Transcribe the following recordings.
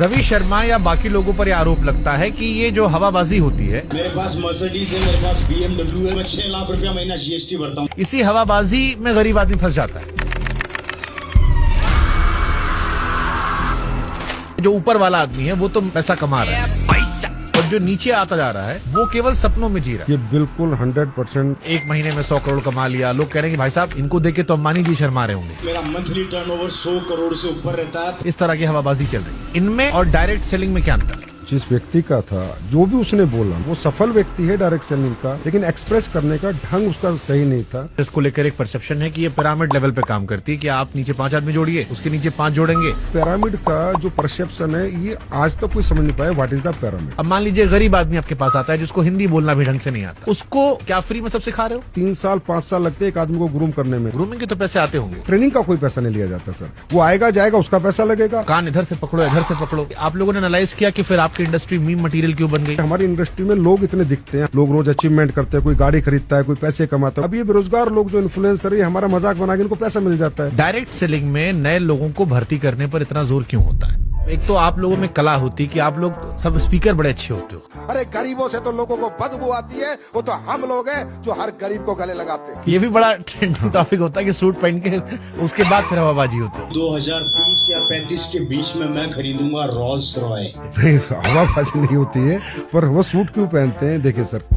रवि शर्मा या बाकी लोगों पर यह आरोप लगता है कि ये जो हवाबाजी होती है, मेरे पास मर्सिडीज है, मेरे पास BMW है, मैं 6 लाख रुपया महीना GST भरता हूँ। इसी हवाबाजी में गरीब आदमी फंस जाता है। जो ऊपर वाला आदमी है वो तो पैसा कमा रहा है और जो नीचे आता जा रहा है वो केवल सपनों में जी रहा है। ये बिल्कुल 100%। एक महीने में 100 करोड़ कमा लिया, लोग कह रहे हैं कि भाई साहब इनको देख के तो अंबानी जी शर्मा रहे होंगे। मेरा मंथली टर्नओवर 100 करोड़ से ऊपर रहता है। इस तरह की हवाबाजी चल रही है। इनमें और डायरेक्ट सेलिंग में क्या अंतर है? जिस व्यक्ति का था, जो भी उसने बोला, वो सफल व्यक्ति है डायरेक्ट सेलिंग का, लेकिन एक्सप्रेस करने का ढंग उसका सही नहीं था। इसको लेकर एक परसेप्शन है कि ये पिरामिड लेवल पे काम करती है कि आप नीचे 5 आदमी जोड़िए, उसके नीचे 5 जोड़ेंगे। पिरामिड का जो परसेप्शन है, ये आज तक कोई समझ नहीं पाया व्हाट इज द पिरामिड। अब मान लीजिए गरीब आदमी आपके पास आता है जिसको हिंदी बोलना भी ढंग से नहीं आता, उसको क्या फ्री में सब सिखा रहे हो? 3 साल 5 साल लगते हैं एक आदमी को ग्रूम करने में। ग्रूमिंग के तो पैसे आते होंगे। ट्रेनिंग का कोई पैसा नहीं लिया जाता सर। वो आएगा जाएगा, उसका पैसा लगेगा। कान इधर से पकड़ो, इधर से पकड़ो। आप लोगों ने एनालाइज किया कि फिर आपकी इंडस्ट्री मीम मटीरियल क्यों बन गई? हमारी इंडस्ट्री में लोग इतने दिखते हैं, लोग रोज अचीवमेंट करते हैं, कोई गाड़ी खरीदता है, कोई पैसे कमाता है। अब ये बेरोजगार लोग जो इन्फ्लुएंसर है, हमारा मजाक बना के इनको पैसा मिल जाता है। डायरेक्ट सेलिंग में नए लोगों को भर्ती करने पर इतना जोर क्यों होता है? एक तो आप लोगों में कला होती कि आप लोग सब स्पीकर बड़े अच्छे होते हो। अरे गरीबों से तो लोगों को बदबू आती है, वो तो हम लोग हैं जो हर गरीब को गले लगाते हैं। ये भी बड़ा ट्रेंडिंग टॉपिक होता है कि सूट पहन के उसके बाद फिर हवाबाजी होती है। 2030 या 35 के बीच में मैं खरीदूंगा रॉल्स रॉय। नहीं, हवाबाजी नहीं होती है, पर वो सूट क्यों पहनते हैं? देखिए सर,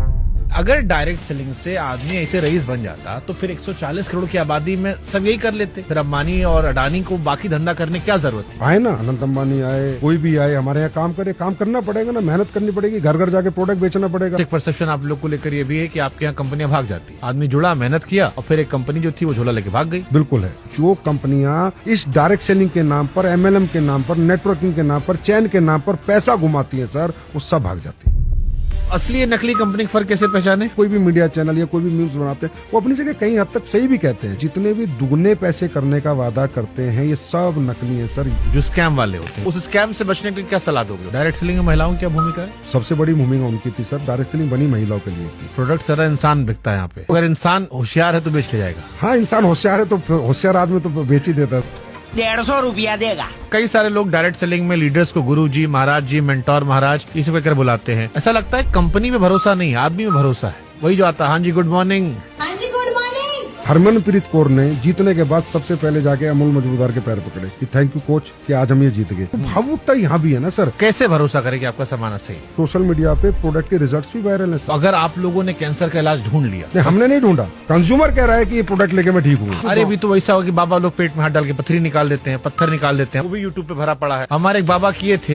अगर डायरेक्ट सेलिंग से आदमी ऐसे रईस बन जाता तो फिर 140 करोड़ की आबादी में सब यही कर लेते। फिर अंबानी और अडानी को बाकी धंधा करने की क्या जरूरत है? आए ना, अनंत अंबानी आए, कोई भी आए, हमारे यहाँ काम करे, काम करना पड़ेगा ना, मेहनत करनी पड़ेगी, घर घर जाके प्रोडक्ट बेचना पड़ेगा। एक परसेप्शन आप लोग को लेकर ये भी है कि आपके यहाँ कंपनियां भाग जाती, आदमी जुड़ा, मेहनत किया और फिर एक कंपनी जो थी वो झोला लेके भाग गई। बिल्कुल है। जो कंपनियां इस डायरेक्ट सेलिंग के नाम पर, MLM के नाम पर, नेटवर्किंग के नाम पर, चैन के नाम पर पैसा घुमाती है सर, वो सब भाग जाती है। असली या नकली कंपनी का फर्क कैसे पहचाने? कोई भी मीडिया चैनल या कोई भी न्यूज बनाते हैं, वो अपनी जगह कहीं हद तक सही भी कहते हैं। जितने भी दुगने पैसे करने का वादा करते हैं, ये सब नकली है सर। जो स्कैम वाले होते हैं, उस स्कैम से बचने के लिए क्या सलाह दोगे? डायरेक्ट सेलिंग में महिलाओं की क्या भूमिका है? सबसे बड़ी भूमिका उनकी थी सर। डायरेक्ट सेलिंग बनी महिलाओं के लिए थी। प्रोडक्ट सारा इंसान बिकता है यहाँ पे। अगर इंसान होशियार है तो बेच ले जाएगा। हाँ, इंसान होशियार है तो होशियार आदमी तो बेच ही देता है। 150 रुपया देगा। कई सारे लोग डायरेक्ट सेलिंग में लीडर्स को गुरु जी, महाराज जी, मेंटोर महाराज इसे कहकर बुलाते हैं। ऐसा लगता है कंपनी में भरोसा नहीं, आदमी में भरोसा है। वही जो आता है, हाँ जी गुड मॉर्निंग। हरमनप्रीत कौर ने जीतने के बाद सबसे पहले जाके अमूल मजमूदार के पैर पकड़े कि थैंक यू कोच कि आज हम ये जीत गए। तो भावुकता यहाँ भी है ना सर। कैसे भरोसा करे कि आपका सामान सही है? सोशल मीडिया पे प्रोडक्ट के रिजल्ट्स भी वायरल है सर। अगर आप लोगों ने कैंसर का इलाज ढूंढ लिया, नहीं, हमने नहीं ढूंढा, कंज्यूमर कह रहा है कि ये प्रोडक्ट लेके मैं ठीक हूँ। अरे भी तो वैसा हो कि बाबा लोग पेट में हाथ डाल के पत्थरी निकाल देते हैं, पत्थर निकाल देते हैं, वो भी यूट्यूब पे भरा पड़ा है। हमारे एक बाबा किए थे।